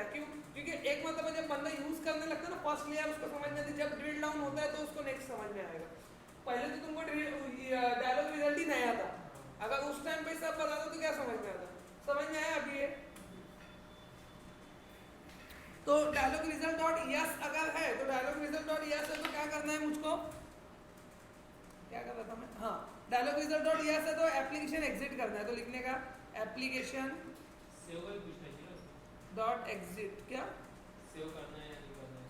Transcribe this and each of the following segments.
आएगा। क्यों? क्योंकि एक मतलब है जब बंदा यूज करने लगता है ना फर्स्ट लेयर उसको समझ में आती है, जब ड्रिल डाउन होता है तो उसको नेक्स्ट समझ में आएगा। पहले तो तुमको डायलॉग रिजल्ट ही नया था, अगर उस टाइम पे सब बताता तो क्या समझ में आता? समझ में आया अभी ये? तो डायलॉग रिजल्ट डॉट यस अगर है तो डायलॉग रिजल्ट डॉट यस है तो क्या करना है मुझको, क्या कर रहा था मैं, हाँ डायलॉग रिजल्ट डॉट यस है तो एप्लीकेशन एग्जिट करना है, तो लिखने का एप्लीकेशन सेव का भी पूछना चाहिए उसको। डॉट एग्जिट, क्या सेव करना है या नहीं करना है?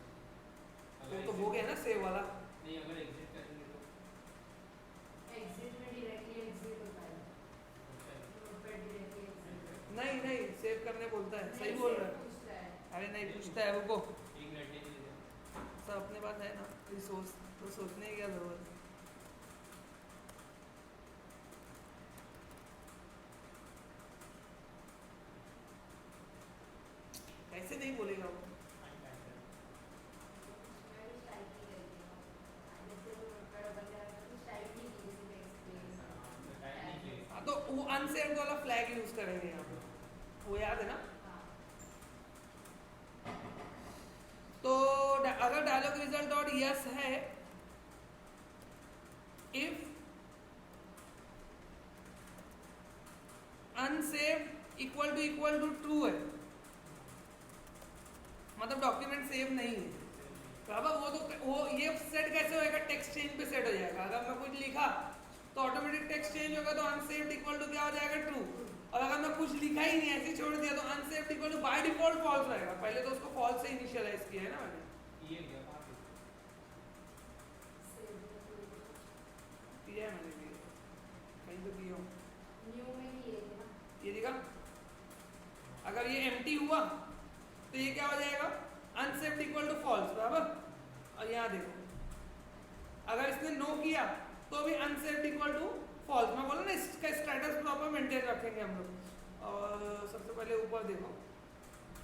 वो अगर तो हो गया ना सेव वाला। नहीं, अगर एग्जिट करेंगे तो एग्जिट में डायरेक्टली एग्जिट होता है, अच्छा है। नोटपैड डायरेक्टली एग्जिट नहीं नहीं सेव करने बोलता है, सही नहीं, बोल सेव रहा है। पूछता है। अरे नहीं पूछता है, रुको एक मिनट नहीं दीजिए। सब अपने पास है ना रिसोर्स, तो सोचने की क्या जरूरत है। कैसे नहीं बोलेगा वो? मैं कुछ टाइप नहीं करती हूँ, जैसे वो नोटपैड ओपन करा था कुछ टाइप नहीं की, जैसे टेक्स्ट प्लेस हाँ तो वो अनसेव्ड वाला फ्लैग यूज करेंगे यहाँ पे, वो याद है ना? तो अगर डायलॉग रिजल्ट डॉट यस है, if unsaved equal to true है, मतलब डॉक्यूमेंट सेव नहीं है, तो अब वो ये सेट कैसे होएगा? टेक्स्ट चेंज पे सेट हो जाएगा। अगर मैं कुछ लिखा तो ऑटोमेटिक टेक्स्ट चेंज होगा, तो अनसेव्ड इक्वल टू क्या हो जाएगा? ट्रू। और अगर मैं कुछ लिखा ही नहीं ऐसे छोड़ दिया तो unsaved equal to by default false रहेगा। पहले तो उसको फॉल्स से इनिशियलाइज किया है ना मैंने, ये क्या बात है? किया है मैंने भी, कहीं तो किया हूँ। न्यू में भी ये थे ना, ये देखा, अगर ये एम्प्टी हुआ तो ये क्या हो जाएगा? अनसेव्ड इक्वल टू फॉल्स, बराबर। और यहाँ देखो, अगर इसने नो किया तो भी अनसेव्ड इक्वल टू फॉल्स। मैं बोला ना इसका स्टेटस प्रॉपर मेंटेन रखेंगे हम लोग। और सबसे पहले ऊपर देखो,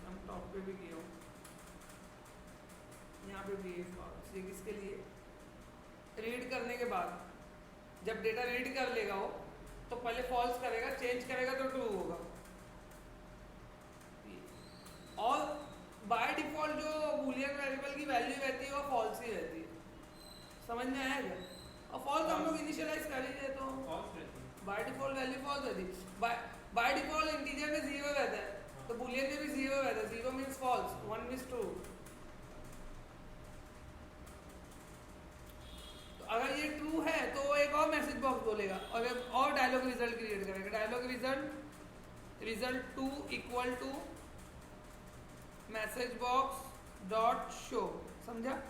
हम टॉप पे भी किए हो, यहाँ पे भी फॉल्स। ये किसके लिए? रीड करने के बाद जब डेटा रीड कर लेगा वो तो पहले फॉल्स करेगा, चेंज करेगा तो ट्रू होगा। और बाय डिफॉल्ट जो बूलियन वेरिएबल की वैल्यू रहती है वो फॉल्स ही रहती है। समझ में आया क्या? और फॉल्स हम लोग इनिशियलाइज कर ही दे तो फॉल्स रहती है। बाय डिफॉल्ट वैल्यू फॉल्स रहती है। बाय डिफॉल्ट इंटीजर में जीरो रहता है, तो बूलियन में भी जीरो रहता है। Zero means false, one means true. तो अगर ये ट्रू है तो वो एक और मैसेज बॉक्स बोलेगा और डायलॉग रिजल्ट क्रिएट करेगा। Dialog result to equal to message box dot show, समझा?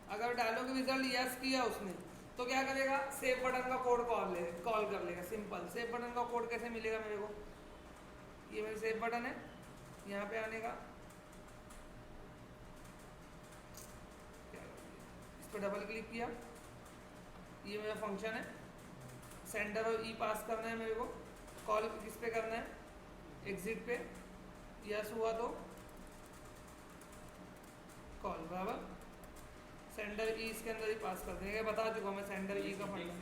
अगर डायलॉग रिजल्ट यस किया उसने तो क्या करेगा? सेव बटन का कोड कॉल कर लेगा। सिंपल। सेव बटन का कोड कैसे मिलेगा मेरे को? ये मेरा सेव बटन है, यहाँ पे आने का, इस पर डबल क्लिक किया, ये मेरा फंक्शन है। सेंटर और ई पास करना है मेरे को। कॉल किस पे करना है? एग्जिट पे। यस हुआ तो कॉल, बराबर। सेंडर ई इसके अंदर ही पास कर देंगे, बता चुका मैं सेंडर ई का फंक्शन।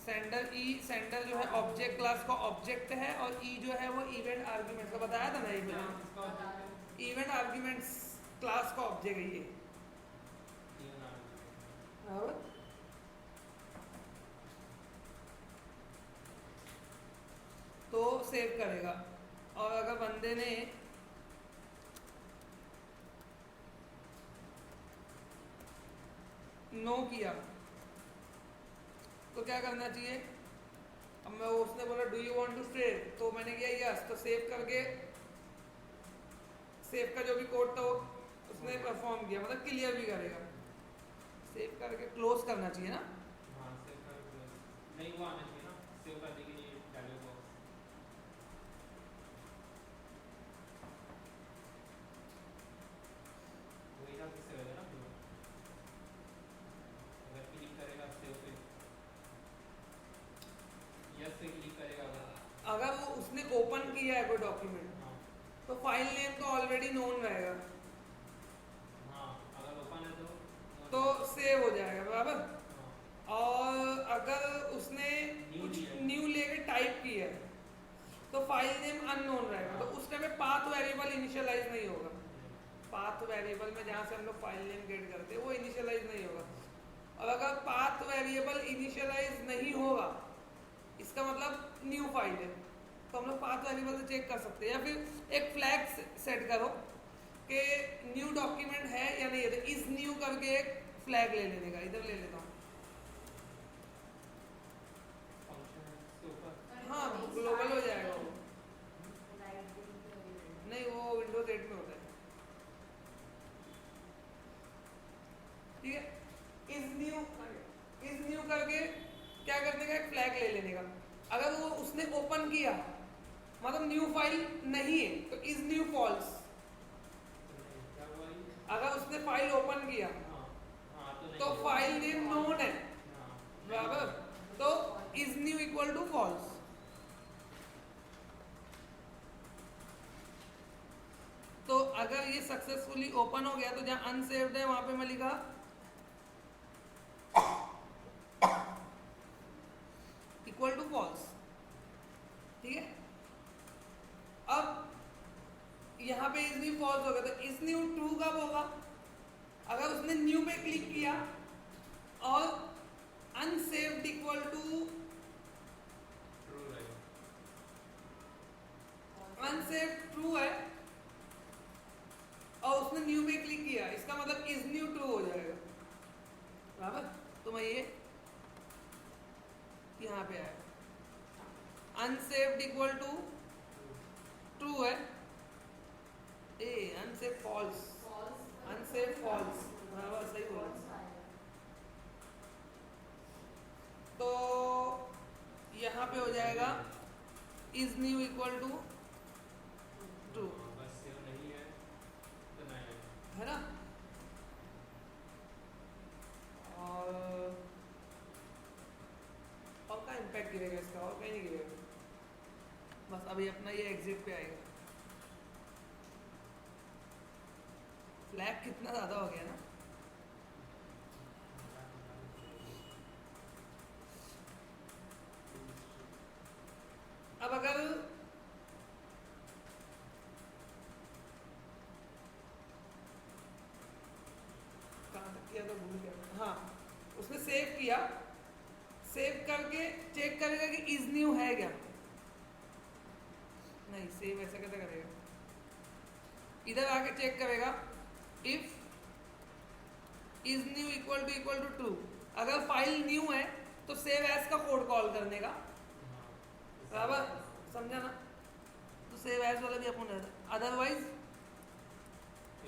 सेंडर जो है ऑब्जेक्ट क्लास का ऑब्जेक्ट है, और ई जो है वो इवेंट आर्ग्यूमेंट्स का, बताया था ना ये इवेंट आर्ग्यूमेंट्स क्लास का ऑब्जेक्ट है ये, बराबर। तो सेव करेगा। और अगर बंदे ने नो किया तो क्या करना चाहिए? अब मैं उसने बोला do you want to save, तो मैंने किया यस, तो सेव करके सेव का जो भी कोड था वो उसने परफॉर्म किया, मतलब क्लियर भी करेगा। सेव करके क्लोज करना चाहिए ना। हाँ सेव कर नहीं वो आना चाहिए ना सेव करने के लिए डायलॉग बॉक्स। वही ना किससे होगा ना फिर अगर क्लिक करेगा सेव पे यस पे क्लिक करेगा अगर वो उसने ओपन किया है कोई डॉक्यूमेंट हाँ तो फाइल नेम तो ऑलरेडी नोन रहेगा, हाँ अगर ओपन है तो सेव हो जाएगा बराबर। हाँ और अगर उसने New कुछ लिया है। न्यू लेके टाइप किया है तो फाइल नेम अननोन रहेगा, तो उस टाइम पे पाथ वेरिएबल इनिशियलाइज नहीं होगा। पाथ वेरिएबल में जहाँ से हम लोग फाइल नेम गेट करते हैं वो इनिशियलाइज नहीं होगा। और अगर पाथ वेरिएबल इनिशियलाइज नहीं होगा इसका मतलब न्यू फाइल है, तो हम लोग पाथ वेरिएबल से चेक कर सकते हैं। या फिर एक फ्लैग सेट करो कि न्यू डॉक्यूमेंट है या नहीं है, तो इज न्यू करके एक फ्लैग ले लेने का। इधर ले लेता हूँ, फंक्शन है इसके ऊपर हाँ ग्लोबल हो जाएगा वो। राइट क्लिक नहीं वो विंडोज 8 में होता है। ठीक है, इज न्यू करके क्या करने का, एक फ्लैग ले लेने का। अगर वो उसने ओपन किया मतलब न्यू फाइल नहीं है तो इज न्यू फॉल्स। क्या हुआ ये अगर उसने फाइल ओपन किया हाँ हाँ तो नहीं तो फाइल नेम नोन है हाँ बराबर, तो is new equal to false. तो अगर ये सक्सेसफुली ओपन हो गया तो जहां अनसेव्ड है वहां पे मैं लिखा इक्वल टू फॉल्स। ठीक है, अब यहाँ पे इज न्यू फॉल्स हो गया तो इज न्यू ट्रू कब होगा? अगर उसने न्यू पे क्लिक किया और अनसेव्ड इक्वल टू ट्रू रहेगा अनसेव्ड ट्रू है और उसने न्यू पे क्लिक किया, इसका मतलब इज न्यू ट्रू हो जाएगा बराबर। तो मैं ये यहाँ पे आया अनसेव्ड इक्वल टू ट्रू है, a unsave false, unsave false बराबर सही बोला। तो यहाँ पे हो जाएगा is new equal to true, बस सेव नहीं है तो नहीं है है ना। और का इम्पैक्ट गिरेगा इसका, और कहीं नहीं गिरेगा। बस अभी अपना ये एग्जिट पे आएगा। फ्लैग कितना ज़्यादा हो गया ना। अब अगर कहाँ तक किया तो भूल गया। हाँ उसने सेव किया, सेव करके चेक करेगा कि इज न्यू है क्या। नहीं सेव ऐसा कैसे करेगा, इधर आके चेक करेगा if is new equal to true. अगर फाइल न्यू है तो सेव एज का कोड कॉल करने का बराबर, समझा ना। तो सेव एज वाला भी अपन, अदरवाइज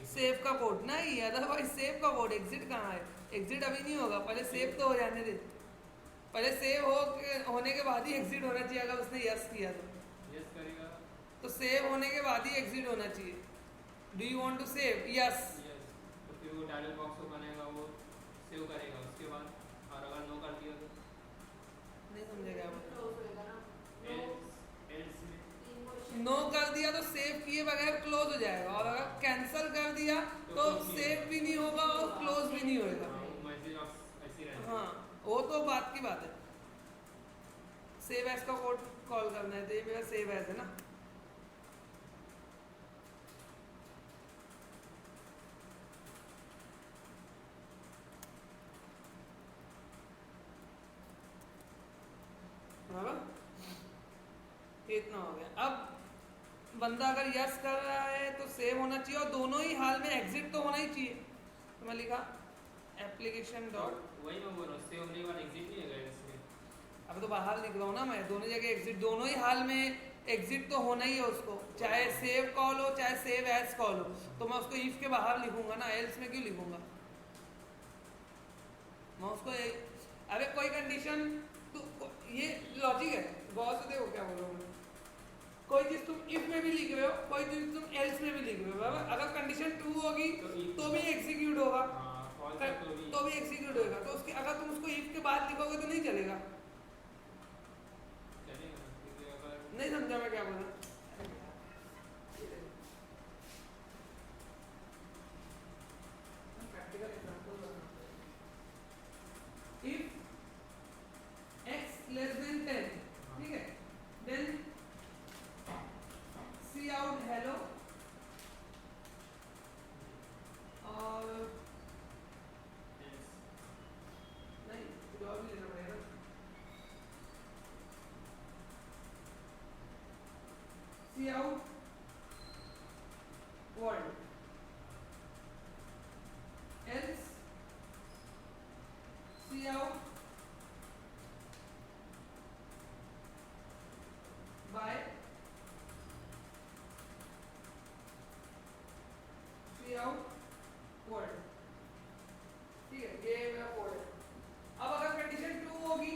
सेव का कोड नहीं, अदरवाइज सेव का कोड। एग्जिट कहाँ है, एग्जिट अभी नहीं होगा, पहले सेव तो हो जाने दे। पहले सेव होने के बाद ही एग्जिट होना चाहिए। अगर उसने यस किया तो यस करेगा तो सेव होने के बाद ही एग्जिट होना चाहिए। Do you want to save, yes. Yes तो फिर वो डायलॉग बॉक्स को बनेगा वो सेव करेगा उसके बाद, और अगर नो कर दिया तो नहीं समझेगा वो। क्लोज होएगा ना। एल्स में नो कर दिया तो सेव किए बगैर क्लोज हो जाएगा, और अगर कैंसिल कर दिया तो सेव भी नहीं होगा और क्लोज भी नहीं होएगा। मैसेज ऐसे रहेगा हाँ वो तो बात की बात है। सेव एज का कोड कॉल करना है, तो ये मेरा सेव एज है ना। बराबर, ये इतना हो गया। अब बंदा अगर यस कर रहा है तो सेव होना चाहिए, और दोनों ही हाल में एग्जिट तो होना ही चाहिए। तो मैं लिखा एप्लीकेशन डॉट, वही मैं बोल रहा हूँ, सेव होने के बाद एग्जिट नहीं होगा इसमें। अब तो बाहर लिख रहा हूँ ना मैं, दोनों जगह एग्जिट, दोनों ही हाल में एग्जिट तो होना ही है उसको, चाहे सेव कॉल हो चाहे सेव एज कॉल हो, तो मैं उसको इफ के बाहर लिखूंगा ना, एल्स में क्यों लिखूंगा मैं उसको अरे कोई कंडीशन, तो ये लॉजिक है, गौर से देखो क्या बोल रहा हूँ मैं। कोई चीज तुम इफ में भी लिख रहे हो, कोई चीज तुम एल्स में भी लिख रहे हो, बराबर। अगर कंडीशन ट्रू होगी तो भी एग्जीक्यूट होगा, हाँ, false है तो भी एग्जीक्यूट होगा। तो उसके अगर तुम उसको इफ के बाद लिखोगे तो नहीं चलेगा। चलेगा, क्योंकि अगर नहीं समझा मैं क्या बोल रहा हूँ? If x less than 10, ठीक है, then see out hello और नहीं कुछ और भी लेना पड़ेगा। See out world, else see out by, see out world, ठीक है, ये मेरा कोड है। अब अगर कंडीशन ट्रू होगी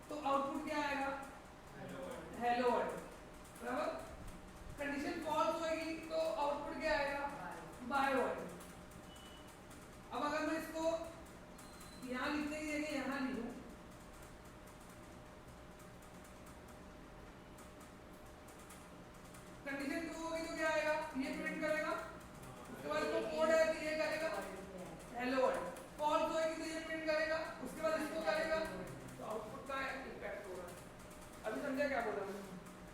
तो आउटपुट क्या आएगा, हेलो वर्ल्ड, बराबर। कंडीशन फॉल्स होगी तो आउटपुट क्या आएगा, बाय वर्ल्ड। अब अगर मैं इसको यहाँ लिखने की जगह यहाँ लिखूं, कंडीशन ट्रू होगी तो क्या आएगा, ये प्रिंट करेगा, उसके बाद इसको कोड है तो ये करेगा हेलो वर्ल्ड। फॉल्स होगी तो ये प्रिंट करेगा, उसके बाद इसको करेगा, तो आउटपुट का इम्पैक्ट होगा। अभी समझा क्या बोल रहा हूँ?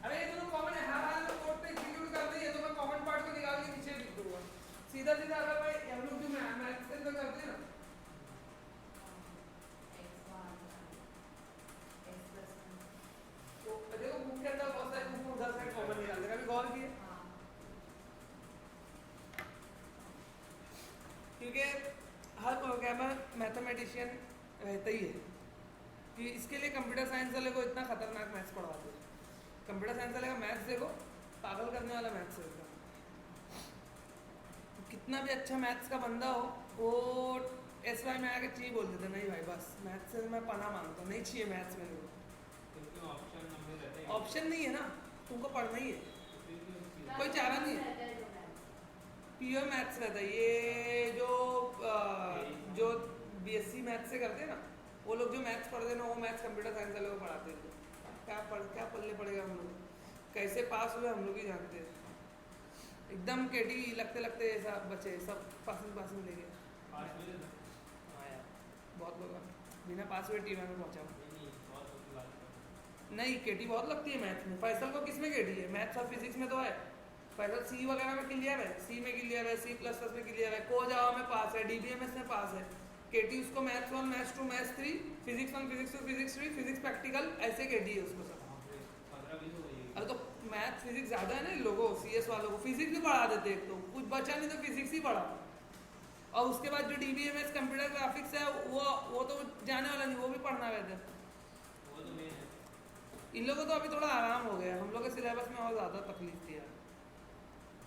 अरे ये दोनों कॉमन है, हर हाल में कोड पे एग्जीक्यूट करते हैं, तो मैं कॉमन पार्ट को निकाल के पीछे लिख दूंगा सीधा सीधा। अगर मैं हम लोग जो मैथ्स के अंदर करते हैं ना, तो देखो बुक के अंदर बहुत सारे बुक उधर से कॉमन निकालते हैं, कभी गौर किए? क्योंकि हर प्रोग्रामर मैथमेटिशियन रहता ही है कि इसके लिए कंप्यूटर साइंस वाले को इतना खतरनाक मैथ्स पढ़ाते हैं। कंप्यूटर साइंस वाले का मैथ्स देखो, पागल करने वाला मैथ्स है उसका। कितना भी अच्छा मैथ्स का बंदा हो, वो एस वाई में आके चाहिए बोल देते, नहीं भाई बस मैथ्स से मैं पना मांगता हूँ, नहीं चाहिए मैथ्स में। ऑप्शन नहीं है ना, तुमको पढ़ना ही है, कोई चारा नहीं है। प्योर मैथ्स रहता है ये, जो बीएससी मैथ्स से करते हैं ना, वो लोग जो मैथ्स पढ़ते हैं ना, वो मैथ्स कंप्यूटर साइंस वाले को पढ़ाते हैं। क्या पढ़ने पड़ेगा हम लोग, कैसे पास हुए हम लोग ही जानते हैं। एकदम केटी लगते लगते ऐसा बचे, सब पासिंग ले गए। हाँ यार बहुत लोग बिना पास हुए टीम में पहुँचा। नहीं केटी बहुत लगती है मैथ्स में। फैसल को किस में केटी है, मैथ्स और फिजिक्स में तो है। फैसल सी वगैरह में क्लियर है, सी में क्लियर है, C++ में क्लियर है, को जावा में पास है, DBMS में पास है। केटी उसको maths 1 maths 2 maths 3 physics 1 physics 2 physics 3 physics practical ऐसे केटी है उसको सब। अरे तो मैथ फिजिक्स ज़्यादा है ना इन लोगों, CS वालों को फिजिक्स भी पढ़ा देते, एक तो कुछ बचा नहीं तो फिजिक्स ही पढ़ा। और उसके बाद जो DBMS कंप्यूटर ग्राफिक्स है वो तो जाने वाला नहीं, वो भी पढ़ना रहता है। इन लोगों को तो अभी थोड़ा आराम हो गया, हम लोग के सिलेबस में और ज़्यादा तकलीफ थी यार।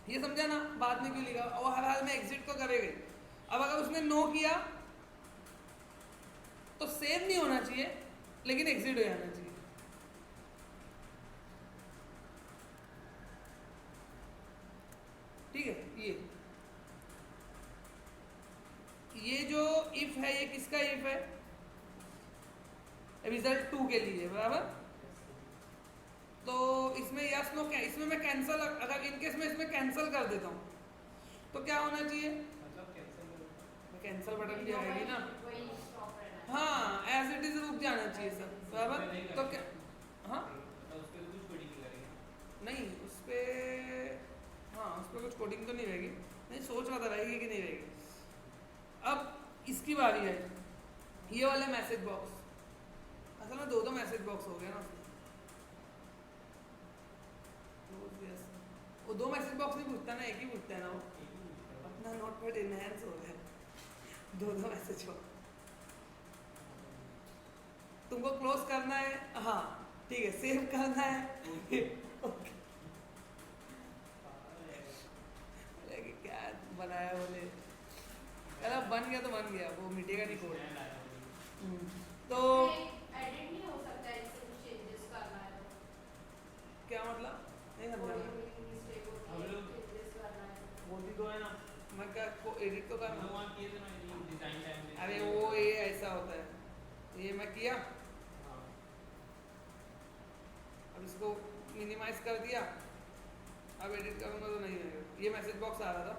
ये समझा ना, बाद में क्यों लिखा, और हर हाल में एग्जिट तो करेगा। अब अगर उसने नो किया तो सेव नहीं होना चाहिए, लेकिन एग्जिट हो जाना चाहिए। ठीक है, ये जो इफ है, ये किसका इफ है, रिजल्ट 2 के लिए, बराबर। तो इसमें यस नो, क्या इसमें मैं कैंसल, अगर इनकेस में इसमें कैंसल कर देता हूँ तो क्या होना चाहिए, कैंसल बटन भी आएगी ना, हाँ एज इट इज रुक जाना चाहिए सर, बराबर। तो क्या, हाँ नहीं उस पर, हाँ उस पर कुछ कोडिंग तो नहीं रहेगी, नहीं सोच रहा था रहेगी कि नहीं रहेगी। अब इसकी बारी है, ये वाला मैसेज बॉक्स, असल में दो मैसेज बॉक्स हो गया ना उसमें। वो 2 मैसेज बॉक्स नहीं पूछता ना, एक ही पूछता है ना वो, अपना नोटपैड इनहैंस हो गया, 2 मैसेज बॉक्स। तुमको क्लोज करना है, हाँ ठीक है, सेव करना है ओके। बोले क्या बनाया, बोले अरे बन गया तो बन गया, वो मिटेगा नहीं कोड। तो एडिट नहीं हो सकता इससे कुछ चेंजेस करना है तो? क्या मतलब नहीं समझा मैं। मिस्टेक होती हम है, लोग- चेंजेस करना है तो? होती तो है ना, मैं क्या को एडिट तो हम करना। लोग वहाँ किए थे ना डिजाइन टाइम में। अरे वो ये ऐसा होता है, ये मैं किया, हाँ अब इसको मिनिमाइज कर दिया, अब एडिट करूंगा तो नहीं होगा। ये मैसेज बॉक्स आ रहा था,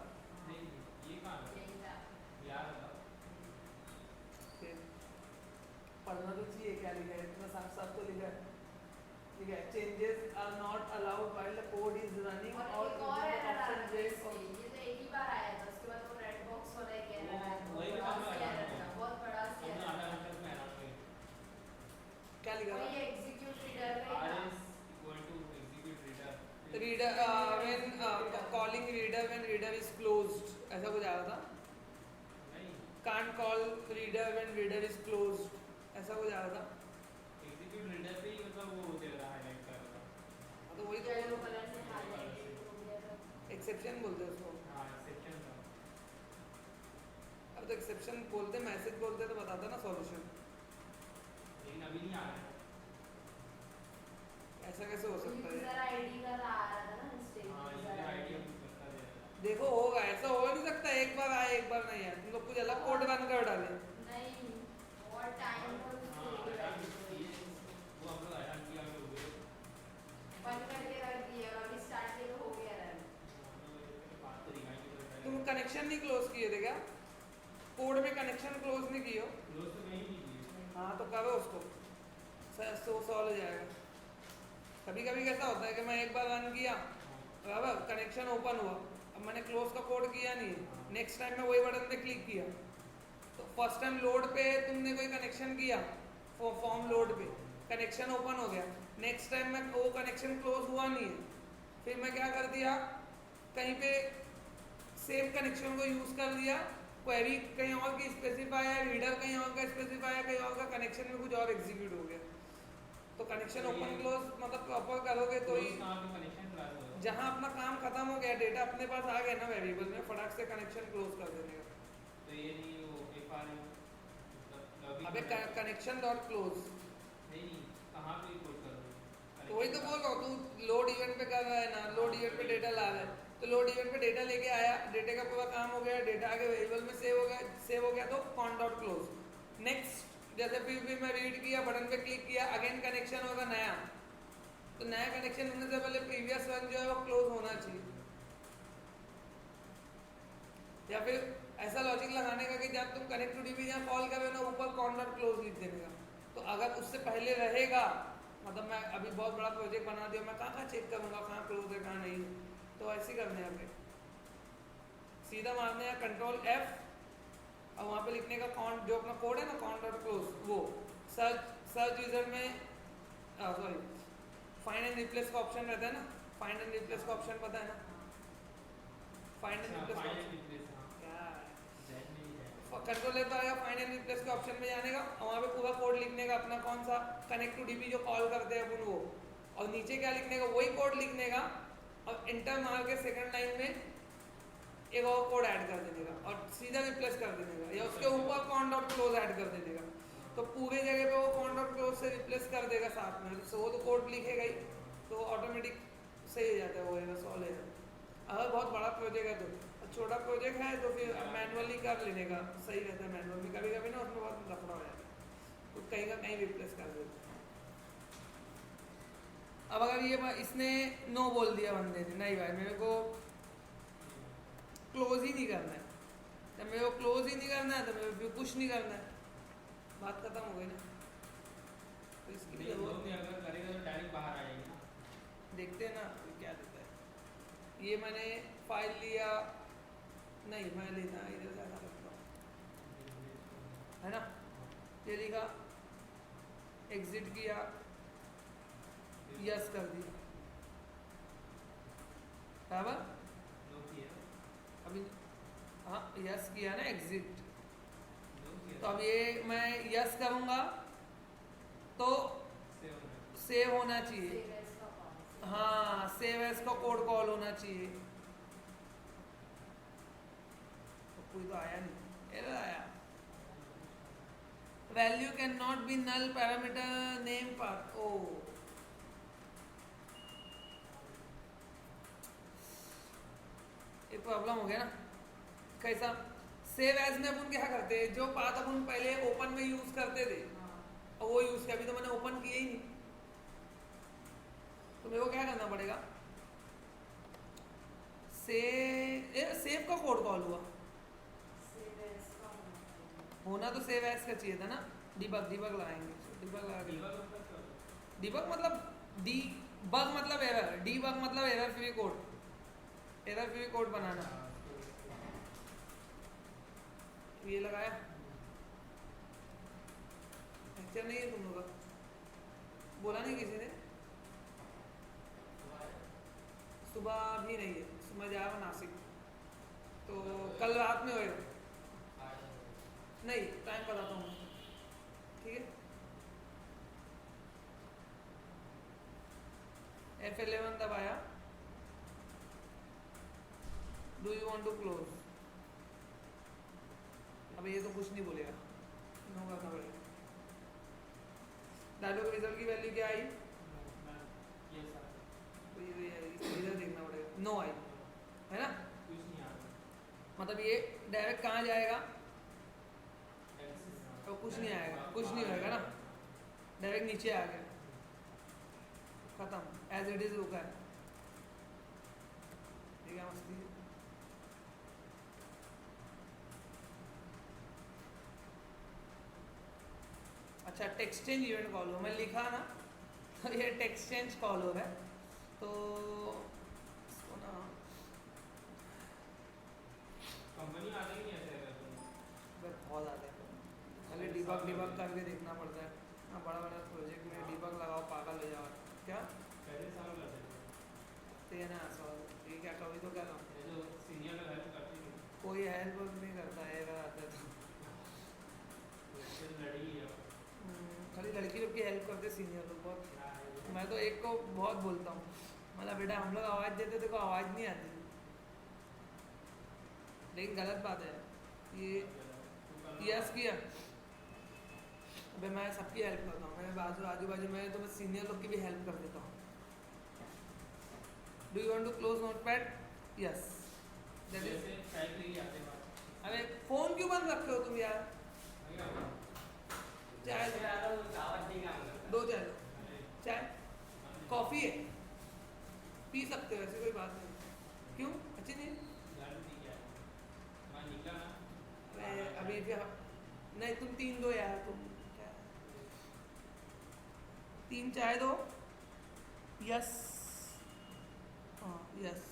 नहीं ये कहाँ है? यही था। यार था। फिर पढ़ना तो चाहिए क्या लिखा है, इतना साफ साफ तो लिखा है, ठीक है, changes are not allowed while the code is running और एक और एरर आ रहा था ब्रेक इसमें, ये तो एक ही बार आया था, उसके बाद वो रेड बॉक्स वाला एक एरर आया था, वही बहुत काम बड़ा कर रहा error था। था, बहुत बड़ा हमने error आधा था। घंटा में हैरान हुए। क्या लिखा और था? ये एग्जीक्यूट रीडर में R था। is equal to execute reader. Reader when calling reader when reader is closed, ऐसा कुछ आया था। नहीं can't call reader when reader is closed, ऐसा कुछ आया था। execute reader पे ही मतलब वो दे रहा है हाईलाइट कर रहा हाँ, तो वही येलो तो कलर से हाईलाइटेड हो गया था। एक्सेप्शन बोलते हैं उसको। हाँ एक्सेप्शन था। अब तो एक्सेप्शन बोलते, मैसेज बोलते तो बताता ना सॉल्यूशन, लेकिन अभी नहीं आ रहा है। ऐसा कैसे हो सकता है? यूजर आईडी का आ रहा था ना मिस्टेक। हाँ यूजर आईडी हम करता दे रहा है। देखो होगा, ऐसा हो नहीं सकता एक बार आए एक बार नहीं आए, तुम लोग कुछ अलग कोड रन कर डाले। नहीं, और टाइम पर हाँ उसको हैरान किए वो हम लोग हैरान किया हम लोग हुए। बंद करके रख दिया और अभी स्टार्ट किया तो हो गया रन। बात तो रिवाइंड कर रहा है। तुम कनेक्शन नहीं क्लोज किए थे क्या? कोड में कनेक्शन क्लोज नहीं किए हो? क्लोज तो कहीं नहीं किए। हाँ तो करो उसको, सॉल्व हो जाएगा। कभी कभी कैसा होता है कि मैं एक बार रन किया, बराबर कनेक्शन ओपन हुआ, अब मैंने क्लोज का कोड किया नहीं है, नेक्स्ट टाइम मैं वही बटन पे क्लिक किया, तो फर्स्ट टाइम लोड पे तुमने कोई कनेक्शन किया, फॉर्म लोड पे कनेक्शन ओपन हो गया, नेक्स्ट टाइम में वो कनेक्शन क्लोज हुआ नहीं है, फिर मैं क्या कर दिया, कहीं पे सेम कनेक्शन को यूज़ कर दिया, क्वेरी कहीं और की स्पेसिफाई है, रीडर कहीं और का स्पेसिफाई है, कहीं और का, कनेक्शन में कुछ और एग्जीक्यूट हो गया। तो कनेक्शन ओपन क्लोज मतलब प्रॉपर करोगे तो ही, कनेक्शन क्लास हो जहाँ अपना काम खत्म हो गया, डेटा अपने पास आ गया ना वेरिएबल में, फटाक से कनेक्शन क्लोज कर देने का। तो ये नहीं वो FR मतलब अबे कनेक्शन डॉट क्लोज, नहीं कहाँ पे कोड कर दो। तो वही तो बोल रहा हूँ, तू लोड इवेंट पे कर रहा है ना, लोड इवेंट पे डेटा ला रहा है, तो लोड इवेंट पे डेटा लेके आया, डेटा का पूरा काम हो गया, डेटा आगे वेरिएबल में सेव हो गया तो कॉन डॉट क्लोज। नेक्स्ट जैसे फिर मैं रीड किया, बटन पे क्लिक किया, अगेन कनेक्शन होगा नया, तो नया कनेक्शन होने से पहले प्रीवियस वन जो है वो क्लोज होना चाहिए। या फिर ऐसा लॉजिक लगाने का कि जब तुम कनेक्ट टू डीबी जहाँ कॉल कर रहे हो ना, ऊपर कॉन डॉट क्लोज लिख देने का, तो अगर उससे पहले रहेगा, मतलब मैं अभी बहुत बड़ा प्रोजेक्ट बना दिया, मैं कहाँ चेक करूँगा कहाँ क्लोज है कहाँ नहीं, तो ऐसे ही करने हैं, सीधा मारने हैं कंट्रोल F और वहाँ पे लिखने का कॉन, जो अपना कोड है ना कॉन डॉट क्लोज, वो सर्च यूजर में सॉरी फाइंड एंड रिप्लेस का ऑप्शन रहता है ना, फाइंड एंड रिप्लेस का ऑप्शन पता है ना, फाइंड एंड रिप्लेस का ऑप्शन क्या है, कंट्रोल F आएगा, फाइंड एंड रिप्लेस के ऑप्शन में जाने का, और वहाँ पे पूरा कोड लिखने का अपना, कौन सा कनेक्ट टू डीबी जो कॉल करते हैं अपन वो, और नीचे क्या लिखने का, वही कोड लिखने का, और इंटर मार के सेकंड लाइन में एक और कोड ऐड कर देने का और सीधा रिप्लेस कर देने का, या उसके ऊपर कॉन डॉट क्लोज ऐड कर देने का, तो पूरे जगह पे वो कॉन डॉट क्लोज से रिप्लेस कर देगा साथ में, तो वो तो कोड लिखेगा ही, तो ऑटोमेटिक सही हो जाता है, वो है सॉल्व है। अगर बहुत बड़ा प्रोजेक्ट है तो, छोटा प्रोजेक्ट है तो फिर मैनुअली कर लेने का सही रहता है, मैनुअल भी कभी कभी ना उसमें बहुत लफड़ा हो जाता है, तो कहीं का कहीं रिप्लेस कर देते हैं। अब अगर ये इसने नो बोल दिया बंदे ने, नहीं भाई मेरे को क्लोज ही नहीं करना है, जब मेरे को क्लोज ही नहीं करना है तो मेरे को पुश नहीं करना है, बात खत्म हो गई ना, तो इसकी नहीं लोग नहीं, अगर करेगा तो डायरेक्ट बाहर आ जाएगी ना। देखते हैं ना क्या देता है। ये मैंने फाइल लिया, नहीं मैं लेना इधर से ऐसा करता हूँ, है ना, ये लिखा, एग्जिट किया, यस कर दिया, बराबर, नो किया, अभी हाँ यस किया ना, एग्जिट, नो किया। तो अब ये मैं यस करूँगा तो सेव होना सेव होना चाहिए। Save as का कौन? हाँ, सेव एज का कोड कॉल होना चाहिए। तो कोई तो आया नहीं, एरर आया। Value can not be null parameter name path. ओ एक प्रॉब्लम हो गया ना। कैसा? सेव एज में अपन क्या करते हैं, जो पाथ अपन पहले ओपन में यूज करते थे हाँ, और वो यूज किया, अभी तो मैंने ओपन किया ही नहीं, तो मेरे को क्या करना पड़ेगा? सेव का कोड कॉल हुआ save as का होना चाहिए। होना तो सेव एज का चाहिए था ना। डिबग डिबग लगाएंगे, डिबग लगा के। डीबग मतलब क्या होता है? डिबग मतलब डी बग मतलब एरर, डीबग मतलब error free code, error free code बनाना। ये लगाया, लेक्चर नहीं है तुम लोग का? बोला नहीं किसी ने? सुबह भी नहीं है, सुबह जाएगा नासिक, तो कल रात में होएगा। नहीं, टाइम बताता हूँ, ठीक है? F11 दबाया, do you want to close? अब ये तो कुछ नहीं बोलेगा, नो करना पड़ेगा। डायलॉग रिजल्ट की वैल्यू क्या आई? ये सारा तो ये इधर देखना पड़ेगा, नो आई, है ना? कुछ नहीं आ रहा। मतलब ये डायरेक्ट कहाँ जाएगा? एक्सेस तो कुछ नहीं आएगा, कुछ नहीं होएगा ना, डायरेक्ट नीचे आ गया, खत्म, एज इट इज रुका है। ठीक है, मस्ती है। अच्छा, टेक्स्ट चेंज इवेंट कॉल हो, मैं लिखा ना तो ये टेक्स्ट चेंज कॉल हो रहा है, तो इसको ना कंपनी आ गई नहीं ऐसे अगर तुम बहुत ज़्यादा है, पहले डिबग डिबग करके देखना पड़ता है। हाँ, बड़ा बड़ा प्रोजेक्ट में डिबग लगाओ, पागल हो जाओ। क्या पहले साल करते थे। तेना सवाल, ये क्या कभी तो क्या काम? ये जो सीनियर लोग हेल्प करते थे कोई हेल्प नहीं करता है, अगर आता है तो लेक्चर लड़ी लिया। खाली लड़की लोग की हेल्प करते सीनियर लोग बहुत। मैं तो एक को बहुत बोलता हूँ, मतलब बेटा हम लोग आवाज़ देते देखो आवाज़ नहीं आती, लेकिन गलत बात है ये। यस किया, अबे मैं सबकी हेल्प करता हूँ, मैं आजू बाजू में तो मैं सीनियर लोग की भी हेल्प कर देता हूँ। Do you want to close notepad? Yes, that is. जैसे टाइप नहीं आते बात। अरे फोन क्यों बंद रखे हो तुम यार? चाय दो, दो चाय दो, चाय कॉफ़ी है, पी सकते हो, ऐसी कोई बात नहीं। क्यों अच्छी नहीं? अरे अभी फिर नहीं, तुम 3 दो यार, तुम क्या 3 चाय दो। यस, हाँ यस।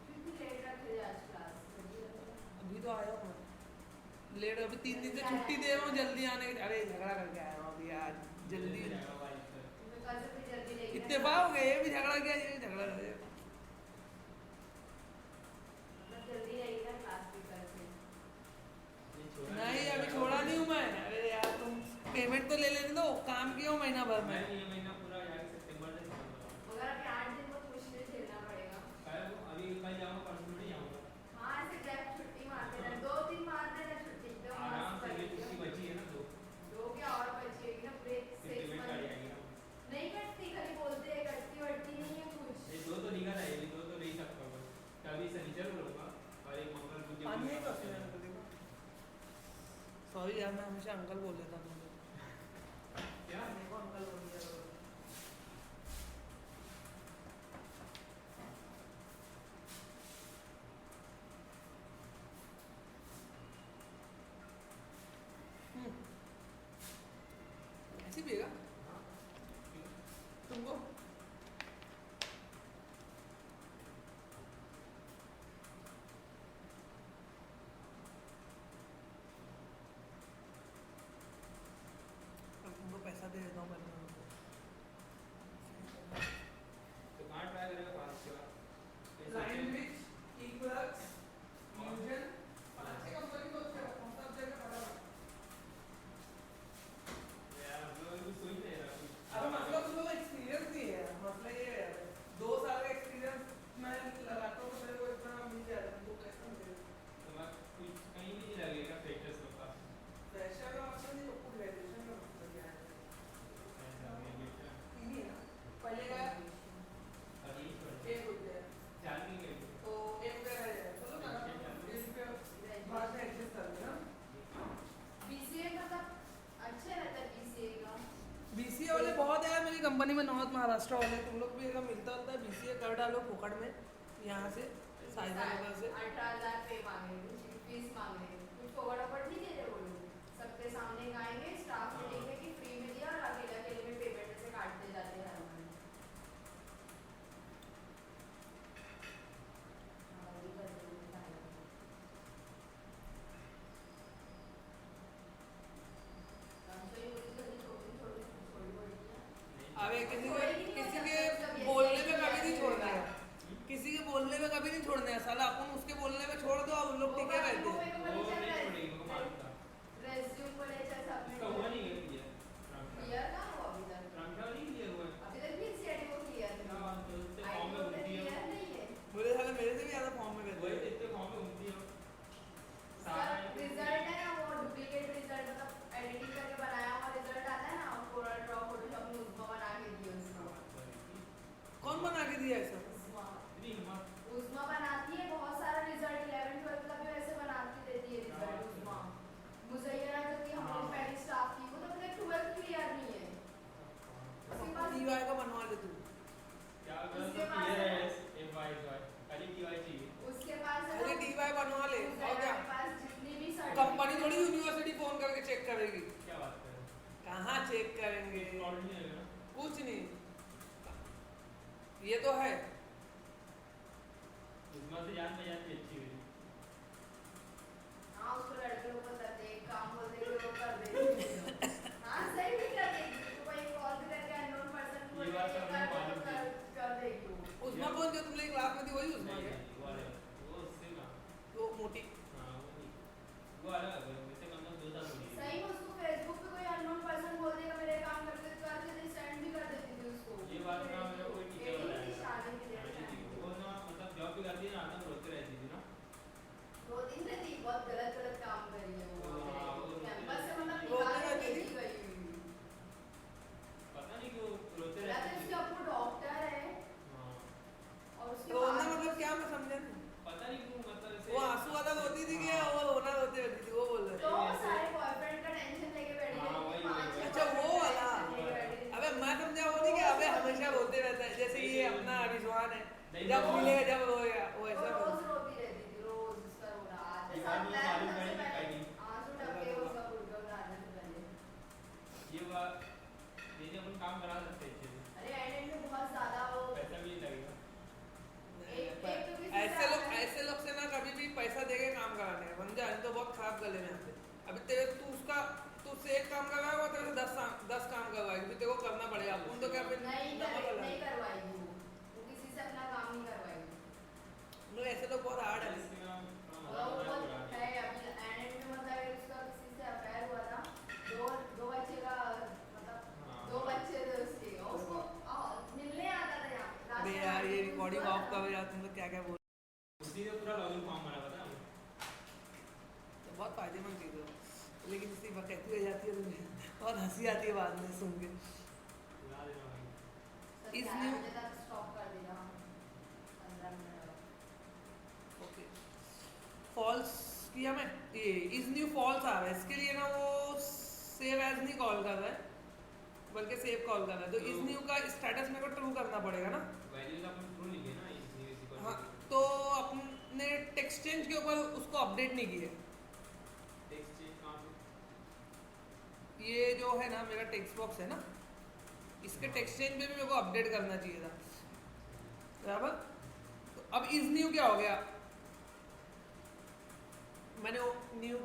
कितनी लेट रखे आज क्लास? जल्दी रखो। अभी तो आया हूँ मैं लेट, अभी 3 दिन से छुट्टी दे रहा हूँ जल्दी आने की। अरे झगड़ा करके आया हूँ अभी यार, जल्दी तुम्हें कल से फिर जल्दी लेके इत्तेफाक हो गए, ये भी झगड़ा किया, ये भी झगड़ा कर दिया। मतलब जल्दी रहेगी ना क्लास भी कल से। नहीं अभी छोड़ा नहीं हूँ मैं। अरे यार तुम पेमेंट तो ले लेने दो, काम किया हूँ महीना भर में। ये महीना पूरा यार सितंबर से मगर अभी 8 दिन बहुत मुश्किल झेलना पड़ेगा। अभी कल जाऊंगा, परसों नहीं जाऊंगा। हाँ, ऐसे गैप छुट्टी मारते रहना, 2-3 मार देना छुट्टी, एकदम आराम मस्त से ये पड़ेगी। छुट्टी बची है ना तो दो क्या और बची होगी ना, ब्रेक फिर 6 पेमेंट आ मंथ। जाएगी ना। नहीं कटती, खाली बोलते हैं कटती वटती नहीं है कुछ। ये दो तो निकल आएगी, दो तो नहीं सकता बस। कभी शनिचर को लूंगा और एक मंगल बुध पानी है कैसे मैंने तो देखा। सॉरी यार, मैं हमेशा अंकल बोल देता हूँ तुमको। क्या मेरे को अंकल बोल दिया करो। ऐसी पिएगा तुमको? नॉर्थ महाराष्ट्र वाले, तुम लोग भी अगर मिलता होता है BCA कर डालो फोकट में यहाँ से साइबर नगर से। 18,000 पे मांगे, फीस मांगे, कुछ फोकट नहीं दे रहे वो लोग, सबके सामने गाएंगे, स्टाफ मीटिंग में कि फ्री में दिया और अकेले अकेले में पेमेंट से काटते जाते हैं हर महीने। हाँ, वही कर रहे हैं सारे। तो ये बोली जल्दी छोड़ी बोली है। अबे किसी छोड़ेगी नहीं, के मतलब ये बोलने सही में कभी नहीं है, छोड़ना है, ये किसी के बोलने में कभी नहीं छोड़ना है साला, अपन उसके बोलने में छोड़ दो, अब उन लोग टिके रहते हैं। वो नहीं छोड़ेगी, वो मानता। रेज्यूम को लेकर सबमिट इसका हुआ नहीं है क्लियर। क्लियर ना हो अभी तक, ट्रांसफर नहीं क्लियर हुआ है। अभी तक भी सीआईडी को क्लियर क्या नहीं बात है, उससे आई फॉर्म में तो घूमती है। क्लियर नहीं है। बोले साला मेरे से भी ज़्यादा फॉर्म में वही रहते हैं। इतने फॉर्म में घूमती है। उसका रिजल्ट है ना वो डुप्लीकेट रिजल्ट, मतलब एडिटिंग करके बनाया हुआ रिजल्ट आता है ना, कोरल ड्रॉ फोटोशॉप में उसमें बना के दिए उसको। कौन बना के दिया ऐसा? उस्मा बनाती है बहुत सारा रिजल्ट, 11 12 का भी वैसे बनाती देती है रिजल्ट उस्मा। मुज़य्यरा जो कि हमारी पहली स्टाफ थी वो तो अपने 12 क्लियर नहीं है, उसके पास DY का बनवा ले तू। क्या अगर उसके तो पास क्लियर है। है FY खाली TY चाहिए। उसके पास है अरे ना, DY बनवा ले और मुज़य्यरा क्या, के पास जितनी भी कंपनी थोड़ी यूनिवर्सिटी फोन करके चेक करेगी। क्या बात कर रहे हो? कहाँ चेक करेंगे, फ्रॉड नहीं है ना? कुछ नहीं, ये तो है। उस्मा से जान पहचान भी अच्छी हुई। हाँ उसको लड़के लोग पता है, एक काम बोलते कि वो कर देगी। हाँ सही भी कर देगी, उसको कोई कॉल करके अननोन पर्सन को ये बात तो हमें मालूम थी। कर देगी वो। उस्मा कौन जो तुमने क्लास में थी वही उस्मा नहीं, क्या? नहीं, वो अलग है। वो उससे कहाँ? वो मोटी। हाँ, वो नहीं। वो अलग है, वैसे कम से कम 2 साल हो गए। सही में उसको फेसबुक पे कोई अननोन पर्सन बोल देगा मेरे काम करके सेंड भी कर देती थी उसको। ये बात ना मेरे कोई टीचर यही बताया थी था। शादी के हाँ, ये थी। लिए। वो ना मतलब जॉब भी करती है ना, आदम रोते रहती थी ना। 2 दिन से थी, बहुत गलत गलत काम करी है वो। हाँ, वो कैंपस से मतलब रोते निकाल के रहती थी? भेजी गई हुई। पता नहीं क्यों रोते या तो रहती इसके थी। अप्पू डॉक्टर है हाँ, और उसके रोना बाद मतलब क्या, मैं समझा नहीं। पता नहीं क्यों मतलब ऐसे। वो आंसू वाला रोती थी कि हाँ। वो रोना रोते रहती थी, वो बोल रहे तो थे। सारे बॉयफ्रेंड का टेंशन लेके बैठी हाँ, रहती वही, थी, 5 वही। अच्छा, वो वाला। लेके बैठी रहती थी। अबे मैं समझा वो नहीं कि अबे हमेशा रोते रहता है, जैसे ये अपना रिजवान है, नहीं, जब रोज- मिलेगा जब रोएगा वो वो ऐसा रोज करो। रोती रहती थी, रोज उसका रोना आज एक आदमी सब मालूम सबसे नहीं पहले दिखाई आंसू टपके उसका गुड़गुड़ आने से पहले। ये बात ये अपन काम करा सकते हैं अच्छे से। अरे एंड में बहुत ज्यादा वो पैसा भी लगेगा। एक तो किसी से ऐसे लोग से ना कभी भी पैसा देके काम कराने हैं, समझा? नहीं तो बहुत खराब गले में आते हैं। अभी तेरे तू उससे एक काम करवाएगा, वो तेरे से 10 काम करवाएगी, फिर तेरे को करना पड़ेगा। अपन तो क्या फिर नहीं नमक वाला नहीं है। करवाएगी वो किसी से अपना काम नहीं करवाएगी। मतलब ऐसे लोग बहुत हार्ड है। इसके काम और वो बहुत है अभी एंड में मतलब उसका किसी से अफेयर हुआ था, दो बच्चे का मतलब 2 बच्चे थे उसके, और उसको मिलने आता था यहाँ पे। अबे यार ये रिकॉर्डिंग ऑफ कर यार, तुम लोग क्या क्या बोल। उसी से पूरा लॉगिन फॉर्म बना पता है। तो बहुत फायदेमंद चीज़ है, लेकिन इसी बकैती हो जाती है तुम्हें, बहुत हंसी आती है बाद में सुन के। बुला देना भाई। इस 11 न्यू- बजे तक स्टॉप कर देना 15 मिनट। ओके, फॉल्स किया मैं, ये इस न्यू फॉल्स आ रहा है, इसके लिए ना वो सेव एज नहीं कॉल कर रहा है बल्कि सेव कॉल कर रहा है, तो इस न्यू का स्टेटस मेरे को ट्रू करना पड़ेगा ना। वैल्यूज अपन ट्रू लिखे ना इसलिए इसी को। हाँ, तो अपने टेक्स्ट चेंज के ऊपर उसको अपडेट नहीं किया। टेक्स्ट चेंज कहाँ पे? ये जो है ना मेरा टेक्स्ट बॉक्स है ना, इसके टेक्स्ट चेंज पे भी मेरे को अपडेट करना चाहिए था, बराबर। तो अब इस न्यू क्या हो गया, मैंने वो न्यू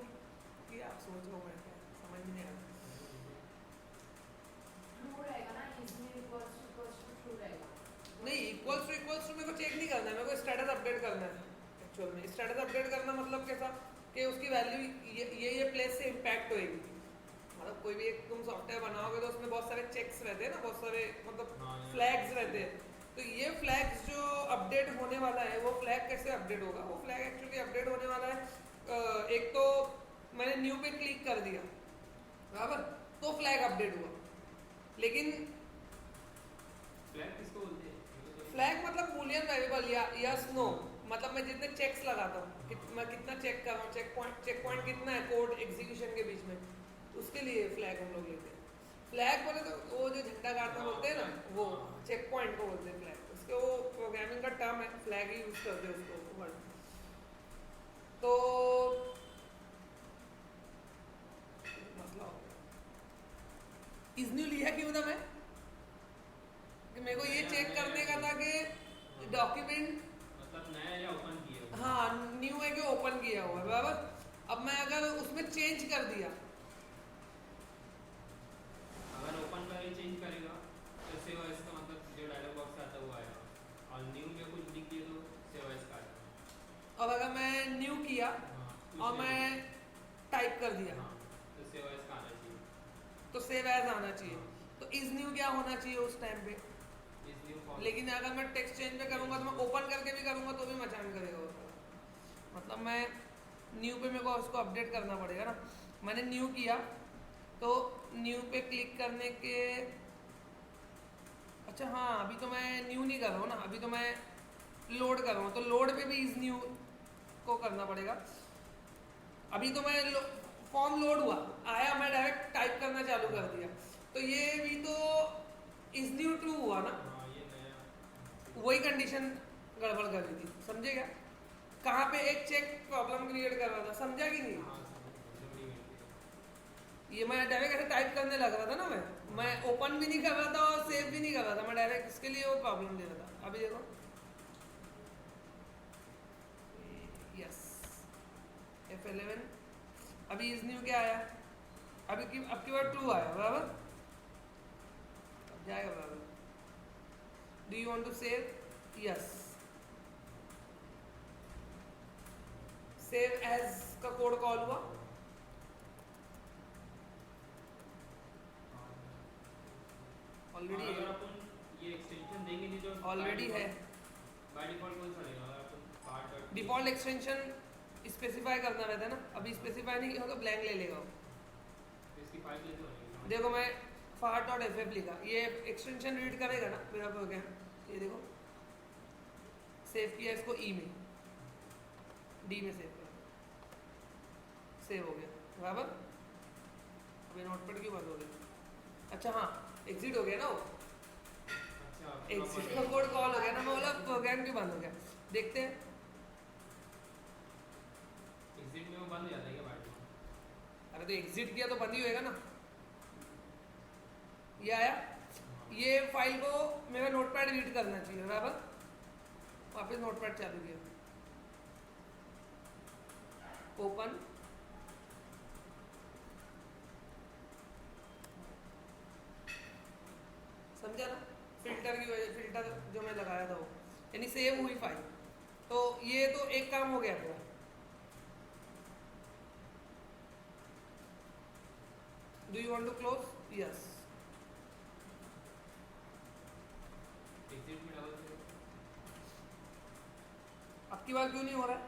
किया, सोच रहा हूँ मैं क्या, समझ नहीं आ रहा। ट्रू रहेगा ना, इसमें इक्वल्स टू ट्रू रहेगा। नहीं, इक्वल्स टू मेरे को चेक नहीं करना है, मेरे को स्टेटस अपडेट करना है। एक्चुअल में स्टेटस अपडेट करना मतलब कैसा कि उसकी वैल्यू ये प्लेस से इम्पैक्ट होएगी। मतलब कोई भी एक तुम सॉफ्टवेयर बनाओगे तो उसमें बहुत सारे चेक्स रहते हैं ना, बहुत सारे मतलब हाँ, फ्लैग्स रहते हैं। तो ये फ्लैग्स जो अपडेट होने वाला है, वो फ्लैग कैसे अपडेट होगा? वो फ्लैग एक्चुअली अपडेट होने वाला है, एक तो मैंने न्यू पे क्लिक कर दिया, बराबर, तो फ्लैग अपडेट हुआ। लेकिन फ्लैग किसको बोलते हैं? फ्लैग मतलब बूलियन वेरिएबल या यस नो, मतलब मैं जितने चेक्स लगाता हूँ, मैं कितना चेक कर रहा हूँ, चेक पॉइंट कितना है कोड एग्जीक्यूशन के बीच में, उसके लिए फ्लैग हम लोग लेते हैं। फ्लैग बोले तो वो जो झंडा गाड़ना बोलते हैं ना, वो चेक पॉइंट को बोलते हैं फ्लैग। उसके वो प्रोग्रामिंग का टर्म है, फ्लैग ही यूज करते हैं उसको वर्ड। तो मसला हो गया, इज न्यू लिया क्यों था मैं कि मेरे को ये चेक करने का था कि डॉक्यूमेंट मतलब नया या ओपन किया हुआ? हाँ न्यू है कि ओपन किया हुआ है, बराबर। अब मैं अगर उसमें चेंज कर दिया, अगर ओपन का ही चेंज करेगा तो सेव एज का मतलब जो डायलॉग बॉक्स आता है वो आएगा, और न्यू में कुछ लिख दिए तो सेव एज का आएगा। अब अगर मैं न्यू किया कुछ और नहीं मैं टाइप कर दिया हाँ, तो सेव एज का आना चाहिए। तो सेव एज आना चाहिए। तो इज न्यू क्या होना चाहिए उस टाइम पे? इस न्यू फॉर्म लेकिन अगर मैं टेक्स्ट चेंज में करूंगा तो मैं ओपन करके भी करूंगा तो भी मचान करेगा वो साला। मतलब मैं न्यू पे मेरे को उसको अपडेट करना पड़ेगा ना। मैंने न्यू किया तो न्यू पे क्लिक करने के, अच्छा हाँ अभी तो मैं न्यू नहीं कर रहा हूँ ना, अभी तो मैं लोड कर रहा हूँ, तो लोड पे भी इज न्यू को करना पड़ेगा। अभी तो मैं फॉर्म लोड हुआ, आया, मैं डायरेक्ट टाइप करना चालू कर दिया, तो ये भी तो इज न्यू ट्रू हुआ ना। हाँ ये नया वही कंडीशन गड़बड़ कर रही थी, समझे क्या? कहाँ पे एक चेक प्रॉब्लम क्रिएट कर रहा था, समझा कि नहीं? हाँ समझ गया। ये मैं डायरेक्ट ऐसे टाइप करने लग रहा था ना, मैं ओपन भी नहीं कर रहा था और सेव भी नहीं कर रहा था, मैं डायरेक्ट इसके लिए वो प्रॉब्लम दे रहा था। अभी देखो, यस F11, अभी इज न्यू क्या आया, अभी की अब की बार ट्रू आया, बराबर। अब जाएगा बराबर। Do you want to save? Yes, save as का कोड कॉल हुआ, ऑलरेडी अगर अपन ये एक्सटेंशन देंगे नहीं जो ऑलरेडी है। बाय डिफॉल्ट कौन सा लेगा? अगर अपन part dot default extension specify करना रहता है ना, अभी स्पेसिफाई नहीं किया तो ब्लैंक ले लेगा वो। इसकी फाइल कैसे बनेगी? देखो मैं fart.ff लिखा, ये एक्सटेंशन रीड करेगा ना मेरा प्रोग्राम, ये देखो सेव किया इसको ई में, डी में सेव किया, सेव हो गया, बराबर। अभी नोटपैड क्यों बंद हो गया? अच्छा हाँ, एग्जिट हो गया ना वो, अच्छा एग्जिट का कोड कॉल हो गया ना, मैं बोला प्रोग्राम क्यों बंद हो गया। देखते हैं, एग्जिट में वो बंद हो जाता है क्या बाय डिफॉल्ट? अरे तो एग्जिट किया तो बंद ही होएगा ना। ये आया, ये फाइल को मेरा नोटपैड रीड करना चाहिए, बराबर। वापस नोटपैड चालू किया, ओपन, समझा ना? फिल्टर की वजह, फिल्टर जो मैं लगाया था वो, यानी सेव हुई फाइल। तो ये तो एक काम हो गया पूरा। Do you want to close? Yes. Exit में डबल क्लिक अब की बार क्यों नहीं हो रहा है?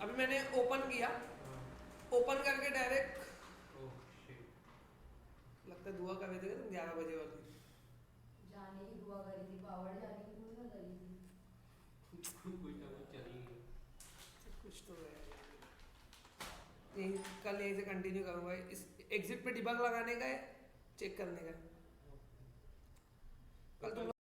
अभी मैंने ओपन किया, ओपन करके डायरेक्ट, ओह शिट, लगता है दुआ कर रहे थे तुम 11 बजे वाली। जाने की दुआ करी थी, पावर जाने की दुआ ना करी थी। कुछ ना कुछ चल ही गया। कुछ तो है, यही कल यहीं से कंटिन्यू करूंगा। इस एग्जिट पे डिबग लगाने का है, चेक करने का है।